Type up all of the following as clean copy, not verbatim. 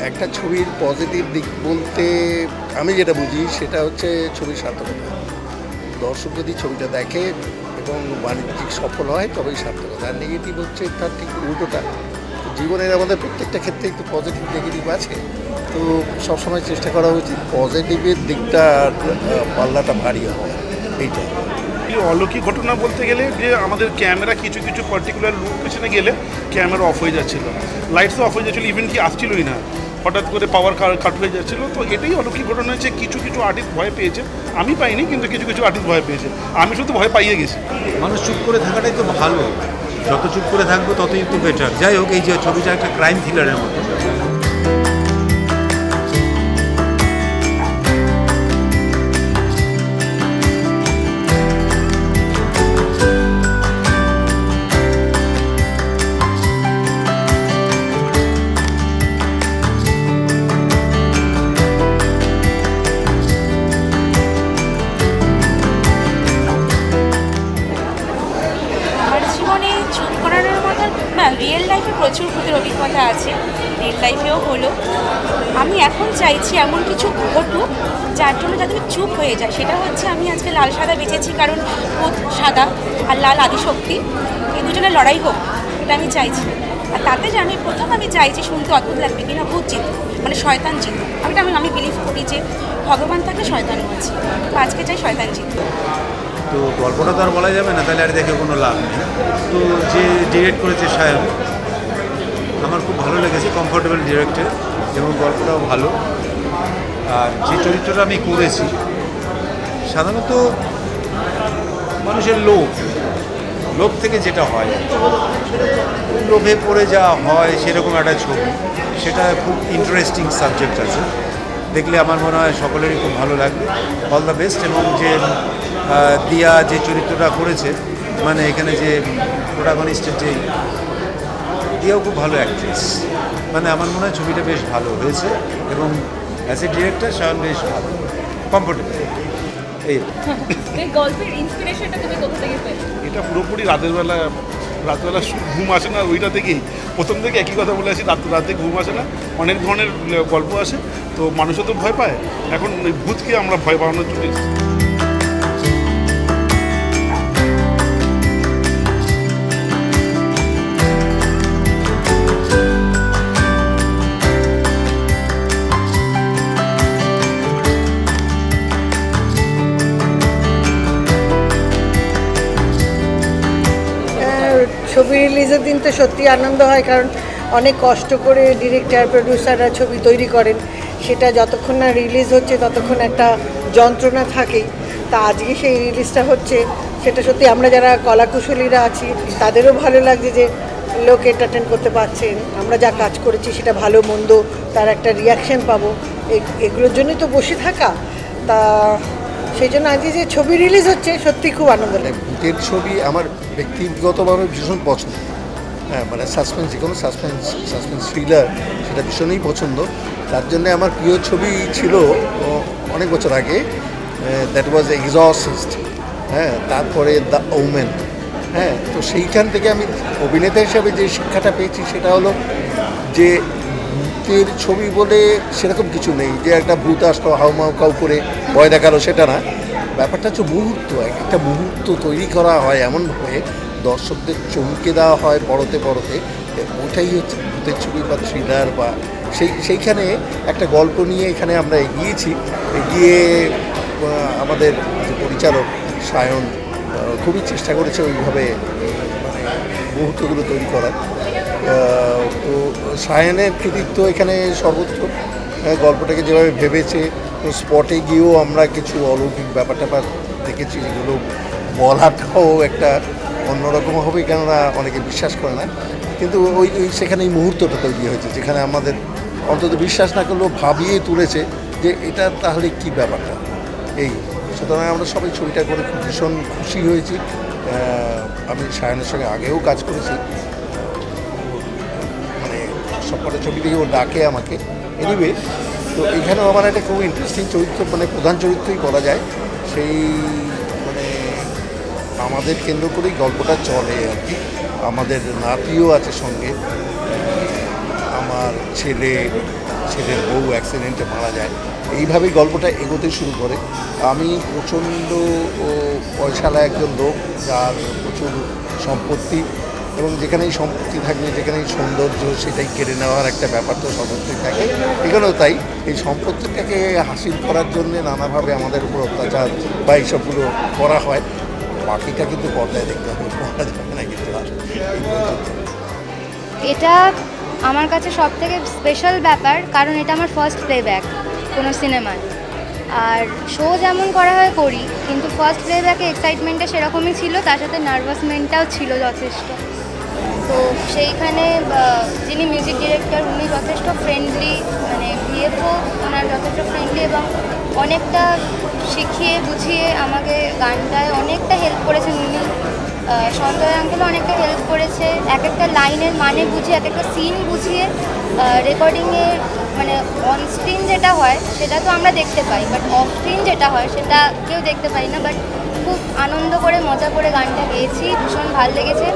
একটা ছবির পজিটিভ দিক বলতে আমি যেটা বুঝি সেটা হচ্ছে ছবির সার্থকতা। দর্শক যদি ছবিটা দেখে এবং বাণিজ্যিক সফল হয় তবেই সার্থকতা। আর নেগেটিভ হচ্ছে তার ঠিক উল্টোটা। জীবনের আমাদের প্রত্যেকটা ক্ষেত্রে একটু পজিটিভ নেগেটিভ আছে, তো সবসময় চেষ্টা করা উচিত পজিটিভের দিকটা পাল্লাটা ভারী হয়। এইটা অলৌকিক ঘটনা বলতে গেলে যে আমাদের ক্যামেরা কিছু কিছু পার্টিকুলার লোকেশনে গেলে ক্যামেরা অফ হয়ে যাচ্ছিলো, লাইটসও অফ হয়ে যাচ্ছিলো, ইভেন কি আসছিলোই না, হঠাৎ করে পাওয়ার কাট হয়ে যাচ্ছিলো। তো এটাই অলৌকিক ঘটনা হয়েছে। কিছু কিছু আর্টিস্ট ভয় পেয়েছে, আমি পাইনি, কিন্তু কিছু কিছু আর্টিস্ট ভয় পেয়েছে, আমি শুধু ভয় পাইয়ে গেছি। মানুষ চুপ করে থাকাটাই তো ভালো, যত চুপ করে থাকবো ততই তো বেটার। যাই হোক, এই যে ছবিটা একটা ক্রাইম থ্রিলারের মতো। রিয়েল লাইফে প্রচুর ভূতের অভিজ্ঞতা আছে, রিয়েল লাইফেও হলো। আমি এখন চাইছি এমন কিছু ঘটুক যার জন্য যাতে চুপ হয়ে যায়। সেটা হচ্ছে আমি আজকে লাল সাদা বেঁচেছি, কারণ ভূত সাদা আর লাল আদিশক্তি, এই দুজনের লড়াই হোক, এটা আমি চাইছি। আর তাতে যে আমি আমি চাইছি, শুনতে অদ্ভুত লাগবে কিনা, ভূত জিত, মানে শয়তান জিত। আমি বিলিভ করি যে ভগবান থাকলে শয়তানও আছে, তো আজকে চাই শয়তান জিত। তো গল্পটা তো আর বলা যাবে না, তাহলে আর দেখে কোনো লাভ নেই। তো যে ডিরেক্ট করেছে সায়ন, আমার খুব ভালো লেগেছে, কমফোর্টেবল ডিরেক্টর, এবং গল্পটাও ভালো। আর যে চরিত্রটা আমি করেছি, সাধারণত মানুষের লোভ থেকে যেটা হয়, লোভে পড়ে যাওয়া হয়, সেরকম একটা ছবি। সেটা খুব ইন্টারেস্টিং সাবজেক্ট আছে, দেখলে আমার মনে হয় সকলেরই খুব ভালো লাগবে। All the best. এবং যে দিয়া যে চরিত্রটা করেছে, মানে এখানে যে প্রোটাগনিস্টের যে দিয়াও খুব ভালো অ্যাক্ট্রেস, মানে আমার মনে হয় ছবিটা বেশ ভালো হয়েছে। এবং অ্যাজ এ ডিরেক্টর সায়ন বেশ ভালো, কমফোর্টেবল। এই গল্পের ইন্সপিরেশনটা তুমি কোথা থেকে পেলে? এটা পুরোপুরি রাতবেলা ঘুম আসে না, ওইটা থেকেই প্রথম থেকে একই কথা বলে আসি, রাতে ঘুম আসে না, অনেক ধরনের গল্প আসে, তো মানুষও তো ভয় পায়। এখন ওই ভূতকে আমরা ভয় পাওয়ানোর জন্য ছবি রিলিজের দিন তো সত্যি আনন্দ হয়, কারণ অনেক কষ্ট করে ডিরেক্টর প্রডিউসাররা ছবি তৈরি করেন, সেটা যতক্ষণ না রিলিজ হচ্ছে ততক্ষণ একটা যন্ত্রণা থাকেই। তা আজকে সেই রিলিজটা হচ্ছে, সেটা সত্যি আমরা যারা কলাকুশলীরা আছি তাদেরও ভালো লাগছে যে লোক এন্টারটেন করতে পারছেন, আমরা যা কাজ করেছি সেটা ভালো মন্দ তার একটা রিয়াকশান পাবো, এগুলোর জন্যই তো বসে থাকা। তা সেই জন্য আজকে যে ছবি রিলিজ হচ্ছে সত্যি খুব আনন্দ লাগে। ভূতের ছবি আমার ব্যক্তিগতভাবে ভীষণ পছন্দ। হ্যাঁ, মানে সাসপেন্স, যে কোনো সাসপেন্স থ্রিলার, সেটা ভীষণই পছন্দ। তার জন্যে আমার প্রিয় ছবি ছিল অনেক বছর আগে, দ্যাট ওয়াজ এক্সরসিস্ট। হ্যাঁ, তারপরে দ্য ওমেন। হ্যাঁ, তো সেইখান থেকে আমি অভিনেতা হিসাবে যে শিক্ষাটা পেয়েছি সেটা হলো যে ভূতের ছবি বলে সেরকম কিছু নেই যে একটা ভূত আসলো হাউমাউ কাউ করে ভয় দেখালো, সেটা না। ব্যাপারটা হচ্ছে মুহূর্ত, একটা মুহূর্ত তৈরি করা হয় এমনভাবে, দর্শকদের চমকে দেওয়া হয় পড়তে, ওটাই হচ্ছে ভূতের ছবি বা থ্রিলার। বা সেইখানে একটা গল্প নিয়ে এখানে আমরা এগিয়ে আমাদের যে পরিচালক সায়ন খুবই চেষ্টা করেছে ওইভাবে মানে মুহূর্তগুলো তৈরি করার। তো সায়নের কৃতিত্ব এখানে সর্বোচ্চ। গল্পটাকে যেভাবে ভেবেছে, তো স্পটে গিয়েও আমরা কিছু অলৌকিক ব্যাপারটা দেখেছি, যেগুলো বলাটাও একটা অন্যরকম হবে, কেননা অনেকে বিশ্বাস করে না, কিন্তু সেখানে এই মুহূর্তটা তৈরি হয়েছে যেখানে আমাদের অন্তত বিশ্বাস না করলেও ভাবিয়ে তুলেছে যে এটা তাহলে কী ব্যাপারটা। সুতরাং আমরা সবাই ছবিটা করে ভীষণ খুশি হয়েছি। আমি সায়নের সঙ্গে আগেও কাজ করেছি, মানে সবকটা ছবি থেকে ও ডাকে আমাকে। এনিওয়ে, তো এখানেও আমার একটা খুব ইন্টারেস্টিং চরিত্র, মানে প্রধান চরিত্রই বলা যায়, সেই মানে আমাদের কেন্দ্র করেই গল্পটা চলে আর কি। আমাদের নাতিও আছে সঙ্গে, আমার ছেলে, ছেলের বউ অ্যাক্সিডেন্টে মারা যায়। এইভাবেই গল্পটা এগোতে শুরু করে। আমি প্রচণ্ড পয়সালা একজন লোক, যার প্রচুর সম্পত্তি, এবং যেখানেই সম্পত্তি থাকবে, যেখানেই সৌন্দর্য, সেটাই কেড়ে নেওয়ার একটা ব্যাপার তো সর্বত্রই থাকে। এখানেও তাই এই সম্পত্তিটাকে হাসিল করার জন্য নানাভাবে আমাদের উপর অত্যাচার বা এইসবগুলো করা হয়। বাকিটা কিন্তু পর্দায় দেখতে হবে, করা যাবে না কিন্তু। আর এটা আমার কাছে সব থেকে স্পেশাল ব্যাপার, কারণ এটা আমার ফার্স্ট প্লেব্যাক কোনো সিনেমায়। আর শো যেমন করা হয় করি, কিন্তু ফার্স্ট প্লেব্যাকে এক্সাইটমেন্টটা সেরকমই ছিল, তার সাথে নার্ভাসমেন্টটাও ছিল যথেষ্ট। তো সেইখানে যিনি মিউজিক ডিরেক্টর, উনি যথেষ্ট ফ্রেন্ডলি, মানে ভিএফও ওনার যথেষ্ট ফ্রেন্ডলি, এবং অনেকটা শিখিয়ে বুঝিয়ে আমাকে গানটায় অনেকটা হেল্প করেছেন উনি। সঞ্জয় আঙ্কেলও অনেকটা হেল্প করেছে, এক একটা লাইনের মানে বুঝিয়ে, এক একটা সিন বুঝিয়ে। রেকর্ডিংয়ে মানে অন স্ক্রিন যেটা হয় সেটা তো আমরা দেখতে পাই, বাট অফ স্ক্রিন যেটা হয় সেটা কেউ দেখতে পাই না। বাট খুব আনন্দ করে মজা করে গানটা গেয়েছি, ভীষণ ভালো লেগেছে।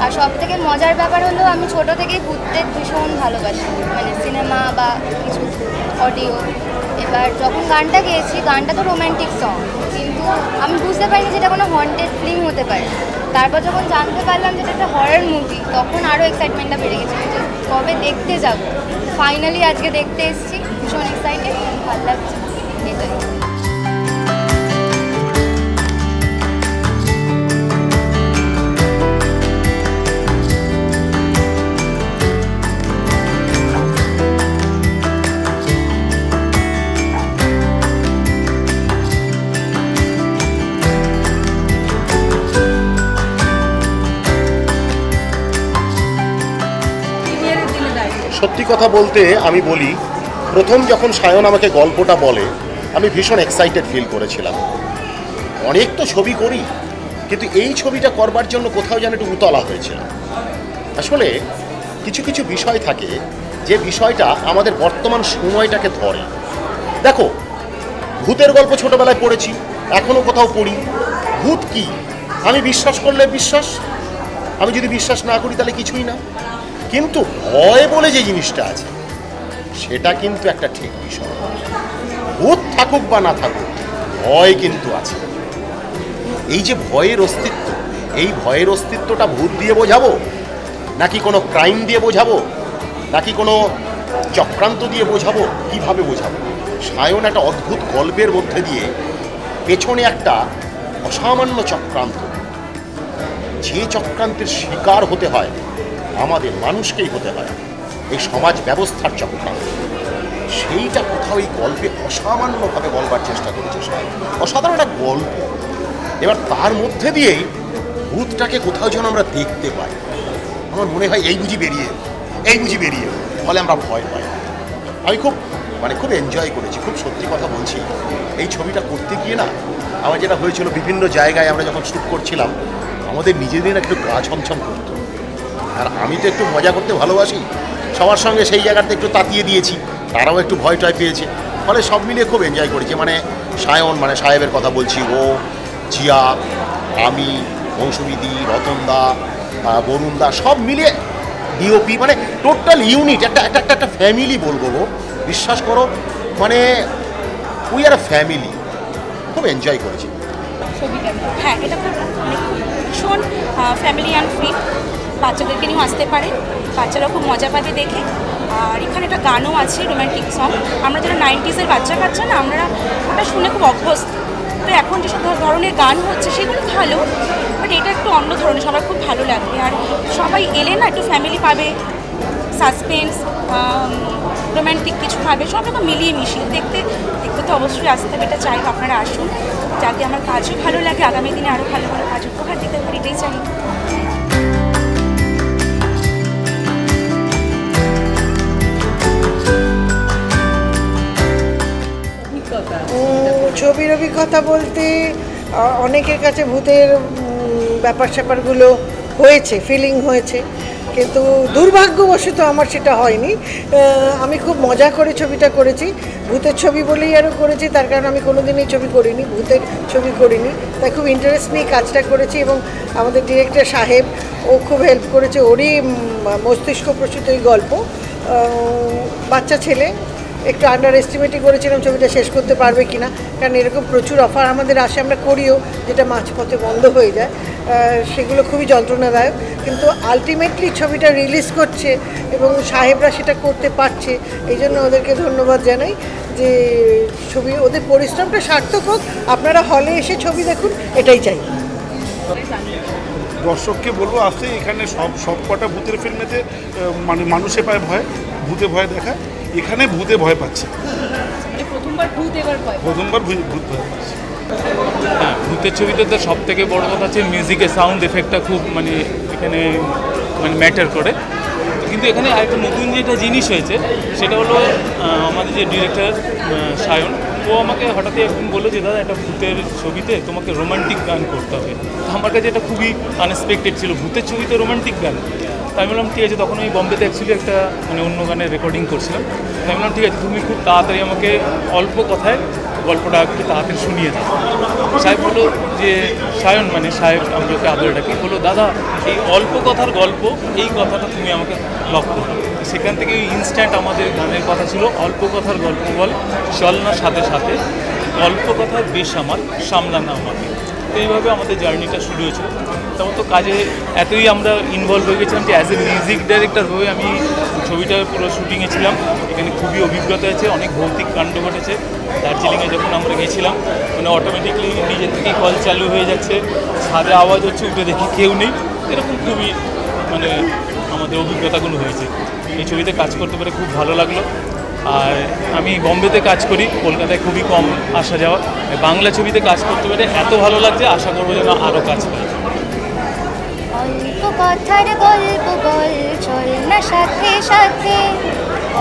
আর সব থেকে মজার ব্যাপার হলো আমি ছোটো থেকেই ঘুরতে ভীষণ ভালোবাসি, মানে সিনেমা বা কিছু অডিও। এবার যখন গানটা গেয়েছি, গানটা তো রোম্যান্টিক সং, কিন্তু আমি বুঝতে পারিনি যেটা কোনো হন্টেড ফিল্ম হতে পারে। তারপর যখন জানতে পারলাম যে এটা একটা হরর মুভি, তখন আরও এক্সাইটমেন্টটা বেড়ে গেছে যে কবে দেখতে যাব। ফাইনালি আজকে দেখতে এসেছি, ভীষণ এক্সাইটেড, ভালো লাগছে এটাই। সত্যি কথা বলতে আমি বলি, প্রথম যখন সায়ন আমাকে গল্পটা বলে, আমি ভীষণ এক্সাইটেড ফিল করেছিলাম। অনেক তো ছবি করি, কিন্তু এই ছবিটা করবার জন্য কোথাও যেন একটু উতলা হয়েছিল। আসলে কিছু কিছু বিষয় থাকে যে বিষয়টা আমাদের বর্তমান সময়টাকে ধরে। দেখো, ভূতের গল্প ছোটোবেলায় পড়েছি, এখনও কোথাও পড়ি। ভূত কি? আমি বিশ্বাস করলে বিশ্বাস, আমি যদি বিশ্বাস না করি তাহলে কিছুই না। কিন্তু ভয় বলে যে জিনিসটা আছে, সেটা কিন্তু একটা ঠিক বিষয়। ভূত থাকুক বা না থাকুক, ভয় কিন্তু আছে। এই যে ভয়ের অস্তিত্ব, এই ভয়ের অস্তিত্বটা ভূত দিয়ে বোঝাবো, নাকি কোনো ক্রাইম দিয়ে বোঝাবো, নাকি কোনো চক্রান্ত দিয়ে বোঝাবো, কিভাবে বোঝাবো? সায়ন একটা অদ্ভুত গল্পের মধ্যে দিয়ে পেছনে একটা অসামান্য চক্রান্ত, যে চক্রান্তের শিকার হতে হয় আমাদের মানুষকেই হতে হয়, এই সমাজ ব্যবস্থার চক্রান্ত, সেইটা কোথাও এই গল্পে অসামান্যভাবে বলবার চেষ্টা করেছে সায়ন। অসাধারণ একটা গল্প। এবার তার মধ্যে দিয়েই ভূতটাকে কোথাও যেন আমরা দেখতে পাই। আমার মনে হয় এই বুঝি বেরিয়ে ফলে আমরা ভয় পাই। আমি খুব এনজয় করেছি, খুব সত্যি কথা বলছি। এই ছবিটা করতে গিয়ে না, আমার যেটা হয়েছিল, বিভিন্ন জায়গায় আমরা যখন শ্যুট করছিলাম, আমাদের নিজেদের একটু গা ছমছম করতো। আর আমি তো একটু মজা করতে ভালোবাসি, সবার সঙ্গে সেই জায়গাতে একটু তাতিয়ে দিয়েছি, তারাও একটু ভয় টয় পেয়েছে। ফলে সব মিলিয়ে খুব এনজয় করেছি। মানে সায়ন, মানে সাহেবের কথা বলছি, ও, জিয়া, আমি, মৌসুমীদি, রতনদা, বরুণদা, সব মিলিয়ে ডিওপি, মানে টোটাল ইউনিট, একটা ফ্যামিলি বলবো গো, বিশ্বাস করো। মানে উই আর ফ্যামিলি, খুব এনজয় করেছি। হ্যাঁ, এটা খুব ভীষণ ফ্যামিলি অ্যান্ড ফ্রি, বাচ্চাদেরকে নিয়েও আসতে পারে, বাচ্চারাও খুব মজা পাবে দেখে। আর এখানে একটা গানও আছে, রোম্যান্টিক সং। আমরা যারা 90s-এর বাচ্চা না, আমরা ওটা শুনে খুব অভ্যস্ত। তো এখন যেসব ধরনের গান হচ্ছে সেগুলো ভালো, বাট এটা একটু অন্য ধরনের, সবার খুব ভালো লাগবে। আর সবাই এলে না একটু ফ্যামিলি পাবে, সাসপেন্স, রোম্যান্টিক কিছু পাবে, সব রকম মিলিয়ে মিশিয়ে দেখতে তো অবশ্যই আসতে হবে। এটা চাই আপনারা আসুন, যাতে আমার কাজও ভালো লাগে, আগামী দিনে আরও ভালো ভালো কাজ উপহার দিতে পারি, এটাই চাই। ছবির অভিজ্ঞতা বলতে অনেকের কাছে ভূতের ব্যাপার স্যাপারগুলো হয়েছে, ফিলিং হয়েছে, কিন্তু দুর্ভাগ্যবশত আমার সেটা হয়নি। আমি খুব মজা করে ছবিটা করেছি, ভূতের ছবি বলেই আরও করেছি, তার কারণ আমি কোনো দিনই ছবি করিনি, ভূতের ছবি করিনি, তাই খুব ইন্টারেস্ট নিয়ে কাজটা করেছি। এবং আমাদের ডিরেক্টর সাহেব, ও খুব হেল্প করেছে, ওরই মস্তিষ্ক প্রসূত এই গল্প। বাচ্চা ছেলে, একটু আন্ডার এস্টিমেটই করেছিলাম ছবিটা শেষ করতে পারবে কিনা, কারণ এরকম প্রচুর অফার আমাদের আসে, আমরা করিও, যেটা মাঝপথে বন্ধ হয়ে যায়, সেগুলো খুবই যন্ত্রণাদায়ক। কিন্তু আলটিমেটলি ছবিটা রিলিজ করছে এবং সাহেবরা সেটা করতে পারছে, এই জন্য ওদেরকে ধন্যবাদ জানাই যে ছবি ওদের পরিশ্রমটা সার্থক হোক, আপনারা হলে এসে ছবি দেখুন, এটাই চাই। দর্শককে বলবো আসতে, এখানে সব কটা ভূতের ফিল্মেতে মানে মানুষে পায় ভয়, ভূতে ভয় দেখা, এখানে ভূতে ভয় পাচ্ছে, মানে প্রথমবার ভূত এবার ভয় ভূত ভয় পাচ্ছে। হ্যাঁ, ভূতের ছবিতে তো সব থেকে বড় কথা হচ্ছে মিউজিকের সাউন্ড এফেক্টটা খুব মানে এখানে মানে ম্যাটার করে। কিন্তু এখানে আরেকটা নতুন যেটা জিনিস হয়েছে সেটা হলো আমাদের যে ডিরেক্টর সায়ন, ও আমাকে হঠাৎই একদিন বললো যে দাদা একটা ভূতের ছবিতে তোমাকে রোমান্টিক গান করতে হবে। তো আমার কাছে এটা খুবই আনএক্সপেক্টেড ছিল, ভূতের ছবিতে রোমান্টিক গান। তাই আমি বললাম ঠিক আছে, তখন আমি বম্বেতে অ্যাকচুয়ালি একটা মানে অন্য গানের রেকর্ডিং করছিলাম। তাই আমি বললাম ঠিক আছে, তুমি খুব তাড়াতাড়ি আমাকে অল্প কথায় গল্পটা একটু তাড়াতাড়ি শুনিয়ে দাও। সাহেব বললো যে সায়ন মানে সাহেব আমাকে আদরে ডাকি, বললো দাদা এই অল্প কথার গল্প, এই কথাটা তুমি আমাকে লক করো। সেখান থেকে ইনস্ট্যান্ট আমাদের গানের কথা ছিল অল্প কথার গল্প বল, চল না সাথে সাথে, অল্প কথার বেশ আমার, সামলা না আমাকে। তো এইভাবে আমাদের জার্নিটা শুরু হয়েছিল। তখন তো কাজে এতই আমরা ইনভলভ হয়ে গেছিলাম যে অ্যাজ এ মিউজিক ডাইরেক্টর হয়ে আমি ছবিটার পুরো শুটিংয়ে ছিলাম। এখানে খুবই অভিজ্ঞতা আছে, অনেক ভৌতিক কাণ্ড ঘটেছে। দার্জিলিংয়ে যখন আমরা গেছিলাম মানে অটোমেটিকলি নিজের থেকেই কল চালু হয়ে যাচ্ছে, ছাদে আওয়াজ হচ্ছে, উঠে দেখি কেউ নেই, এরকম খুবই মানে আমাদের অভিজ্ঞতাগুলো হয়েছে। এই ছবিতে কাজ করতে পেরে খুব ভালো লাগলো। আর আমি বম্বেতে কাজ করি, কলকাতায় খুবই কম আসা যাওয়া, বাংলা ছবিতে কাজ করতে পেরে এত ভালো লাগছে, আশা করবো যেন আরও কাজ পাই। অল্প কথার গল্প বল, চল না সাথে সাথে,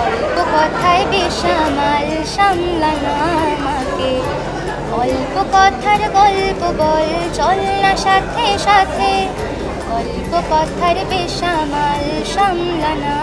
অল্প কথায় বেসামাল, সামলানা আমাকে। অল্প কথার গল্প বল, চল না সাথে সাথে, অল্প কথার বেসামাল, সামলানা।